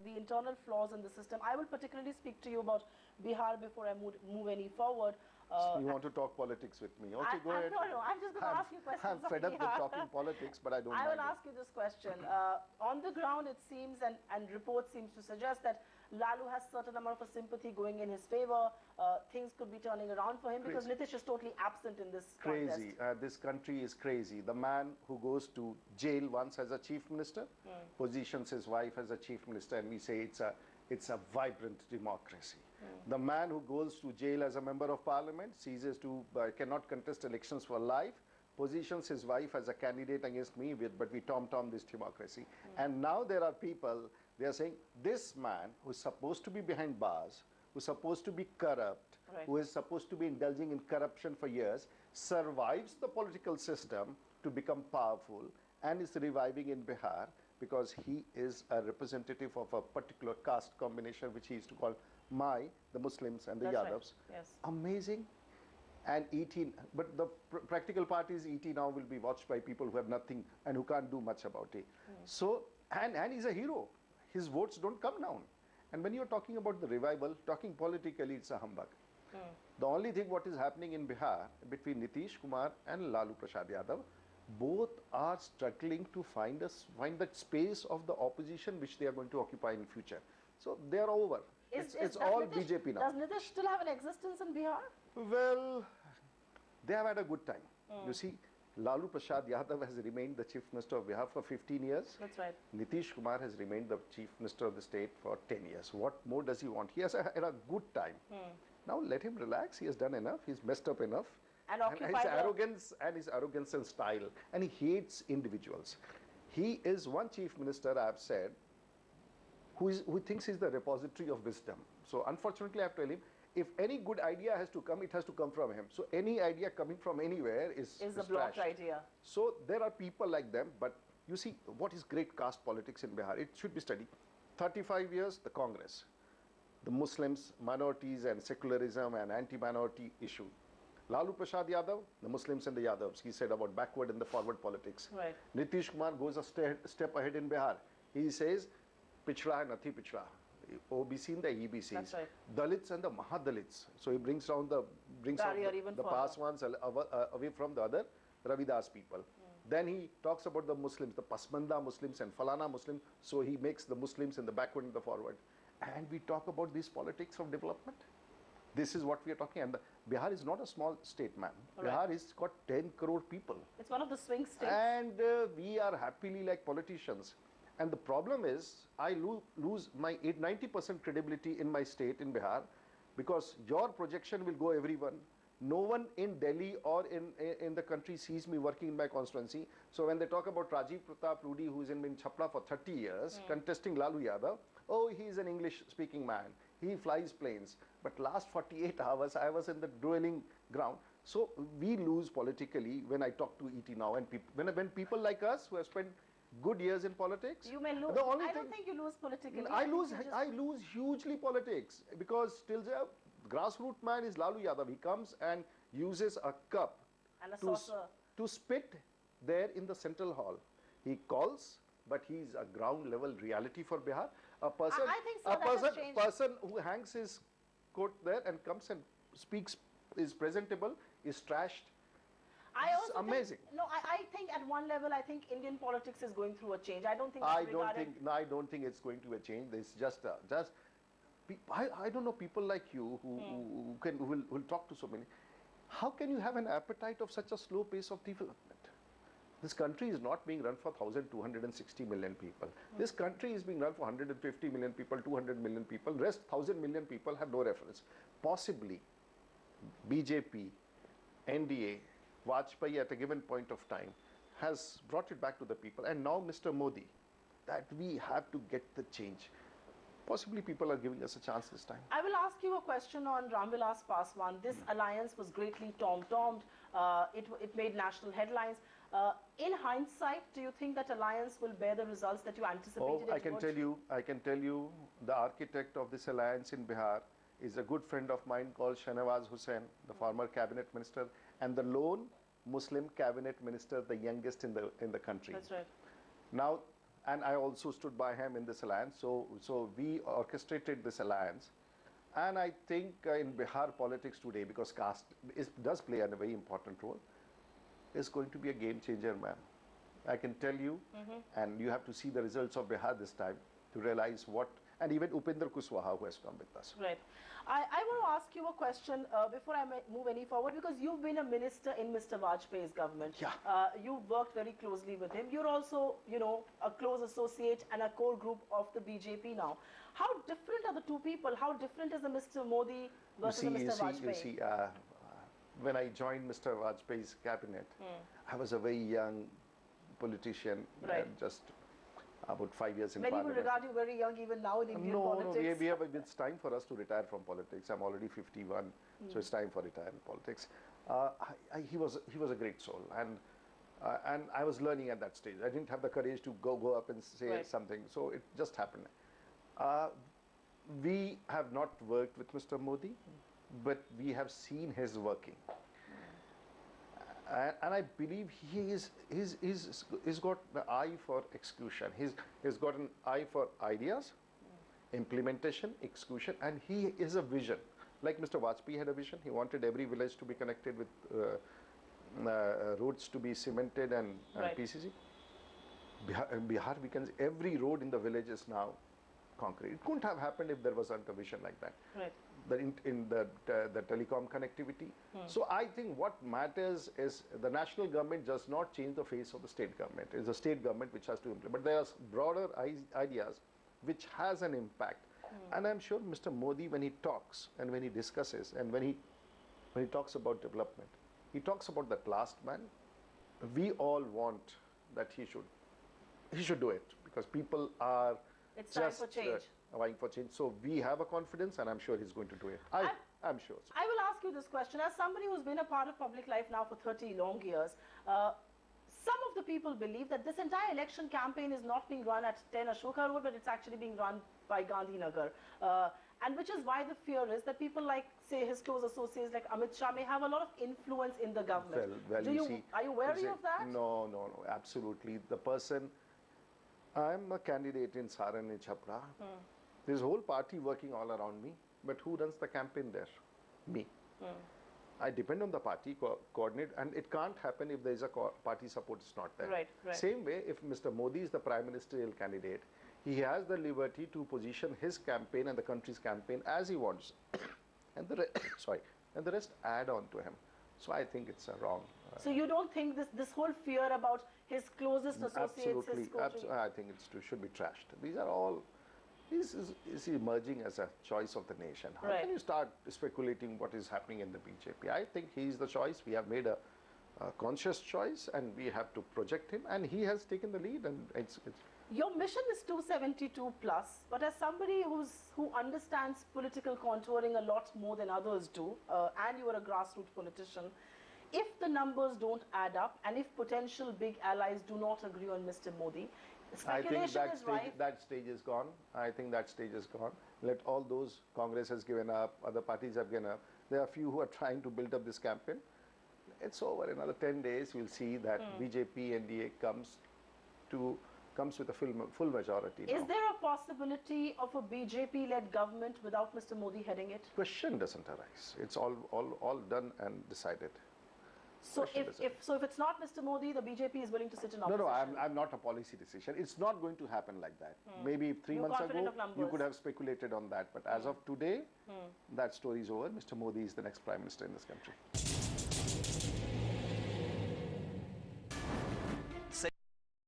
the internal flaws in the system. I will particularly speak to you about Bihar before I move any forward. So you want to talk politics with me? Okay, go ahead. No, I'm just going to ask you questions. I'm fed up with talking politics, but I don't mind. I will ask you this question. On the ground, it seems, and reports seems to suggest that Lalu has certain amount of sympathy going in his favor. Things could be turning around for him because Nitish is totally absent in this crazy. This country is crazy. The man who goes to jail once as a chief minister, positions his wife as a chief minister, and we say it's a vibrant democracy. The man who goes to jail as a member of parliament, ceases to, cannot contest elections for life, positions his wife as a candidate against me, but we tom-tom this democracy. And now there are people, they are saying, this man who is supposed to be behind bars, who is supposed to be corrupt, who is supposed to be indulging in corruption for years, survives the political system to become powerful and is reviving in Bihar because he is a representative of a particular caste combination which he used to call the Muslims and the Yadavs. Right. Yes. Amazing. And ET, but the practical part is ET now will be watched by people who have nothing and who can't do much about it. So, and he's a hero. His votes don't come down. And when you're talking about the revival, talking politically, it's a humbug. The only thing what is happening in Bihar between Nitish Kumar and Lalu Prasad Yadav, both are struggling to find that space of the opposition which they are going to occupy in future. So they are over. It's all BJP now. Does Nitish still have an existence in Bihar? Well, they have had a good time. You see, Lalu Prasad Yadav has remained the Chief Minister of Bihar for 15 years. That's right. Nitish Kumar has remained the Chief Minister of the state for 10 years. What more does he want? He has had a good time. Now let him relax. He has done enough. He's messed up enough. And his arrogance and style. And he hates individuals. He is one Chief Minister, I have said, who thinks he's the repository of wisdom. So unfortunately, I have to tell him, if any good idea has to come, it has to come from him. So any idea coming from anywhere is a blocked idea. So there are people like them, but you see, what is great caste politics in Bihar? It should be studied. 35 years, the Congress. The Muslims, minorities and secularism and anti-minority issue. Lalu Prasad Yadav, the Muslims and the Yadavs, he said about backward and the forward politics. Right. Nitish Kumar goes a step ahead in Bihar. He says, pichra hai nathi pichra. OBC and the EBCs, That's right. Dalits and the Mahadalits. So he brings down the Paswans away from the other Ravidas people. Then he talks about the Muslims, the Pasmanda Muslims and Falana Muslims. So he makes the Muslims in the backward and the forward. And we talk about this politics of development. This is what we are talking. And Bihar is not a small state, man. Right. Bihar has got 10 crore people. It's one of the swing states. And we are happily like politicians. And the problem is, I lose my 90% credibility in my state, in Bihar, because your projection will go everyone. No one in Delhi or in the country sees me working in my constituency. So when they talk about Rajiv Pratap Rudi, who is in Chhapra for 30 years, contesting Lalu Yadav, oh, he is an English-speaking man. He flies planes. But last 48 hours, I was in the dwelling ground. So we lose politically when I talk to ET now. And when people like us who have spent good years in politics. You may lose. I don't think you lose politically. I lose hugely politics because still the grassroots man is Lalu Yadav. He comes and uses a cup and a saucer to spit there in the central hall. He calls, but he is a ground level reality for Bihar. A person who hangs his coat there and comes and speaks, is presentable, is trashed. Amazing. I think at one level, I think Indian politics is going through a change. I don't think. I don't think it's going to a change. It's just I don't know people like you who will talk to so many. How can you have an appetite of such a slow pace of development? This country is not being run for 1,260 million people. This country is being run for 150 million people, 200 million people. Rest 1,000 million people have no reference. Possibly, BJP, NDA, Vajpayee at a given point of time has brought it back to the people, and now Mr. Modi, that we have to get the change. Possibly people are giving us a chance this time. I will ask you a question on Ramvilas Paswan. This alliance was greatly tom-tommed. It made national headlines. In hindsight, do you think that alliance will bear the results that you anticipated? I can tell you, the architect of this alliance in Bihar is a good friend of mine called Shahnawaz Hussain, the former cabinet minister, and the lone Muslim cabinet minister, the youngest in the country. That's right. Now, and I also stood by him in this alliance. So we orchestrated this alliance. And I think in Bihar politics today, because caste does play a very important role, is going to be a game changer, ma'am. I can tell you, and you have to see the results of Bihar this time to realize what, and even Upendra Kushwaha who has come with us. Right. I want to ask you a question before I move any forward, because you've been a minister in Mr. Vajpayee's government. Yeah. You've worked very closely with him. You're also, you know, a close associate and a core group of the BJP now. How different are the two people? How different is a Mr. Modi versus a Mr. Vajpayee? You see, when I joined Mr. Vajpayee's cabinet, I was a very young politician, Right. just about 5 years in Many will parliament. regard you very young even now in Indian politics. No, it's time for us to retire from politics. I'm already 51, so it's time for retirement politics. He was a great soul, and I was learning at that stage. I didn't have the courage to go up and say Right. something, so it just happened. We have not worked with Mr. Modi, but we have seen his working. And I believe he's got the eye for execution. He's got an eye for ideas, implementation, execution, and he is a vision. Like Mr. Vajpayee had a vision. He wanted every village to be connected with roads to be cemented and Right. PCC. Bihar, we can see every road in the village is now concrete. It couldn't have happened if there wasn't a vision like that. Right. In the telecom connectivity. So I think what matters is the national government does not change the face of the state government. It's the state government which has to implement. But there are broader ideas which has an impact. And I'm sure Mr. Modi, when he talks and when he discusses and when he talks about development, he talks about that last man. We all want that he should do it, because people are It's time just for change. vying for change. So we have a confidence, and I'm sure he's going to do it. I'm sure. I will ask you this question. As somebody who's been a part of public life now for 30 long years, some of the people believe that this entire election campaign is not being run at 10 Ashoka Road, but it's actually being run by Gandhinagar. And which is why the fear is that people like, say, his close associates like Amit Shah may have a lot of influence in the government. Well, you see, are you wary of that? No, absolutely. The person, I'm a candidate in Saran and Chhapra. There's a whole party working all around me, but who runs the campaign there? Me. I depend on the party coordinate, and it can't happen if there is a party support is not there. Right. Same way, if Mr. Modi is the prime ministerial candidate, he has the liberty to position his campaign and the country's campaign as he wants, and the rest add on to him. So I think it's wrong. So you don't think this whole fear about his closest associates, Absolutely, his coaching? I think it should be trashed. These are all. This is emerging as a choice of the nation. How Right. can you start speculating what is happening in the BJP? I think he is the choice. We have made a conscious choice, and we have to project him, and he has taken the lead, and it's Your mission is 272 plus, but as somebody who understands political contouring a lot more than others do, and you are a grassroots politician, if the numbers don't add up, and if potential big allies do not agree on Mr. Modi, I think speculation that stage is gone. I think that stage is gone. Let all those, Congress has given up, other parties have given up. There are few who are trying to build up this campaign. It's over. In another 10 days, we'll see that BJP NDA comes with a full majority. Is now. there a possibility of a BJP-led government without Mr. Modi heading it? Question doesn't arise. It's all done and decided. So if it's not Mr. Modi, the BJP is willing to sit in opposition? No, I'm not a policy decision. It's not going to happen like that. Maybe 3 You're months confident ago, of numbers. you could have speculated on that. But as of today, that story is over. Mr. Modi is the next Prime Minister in this country.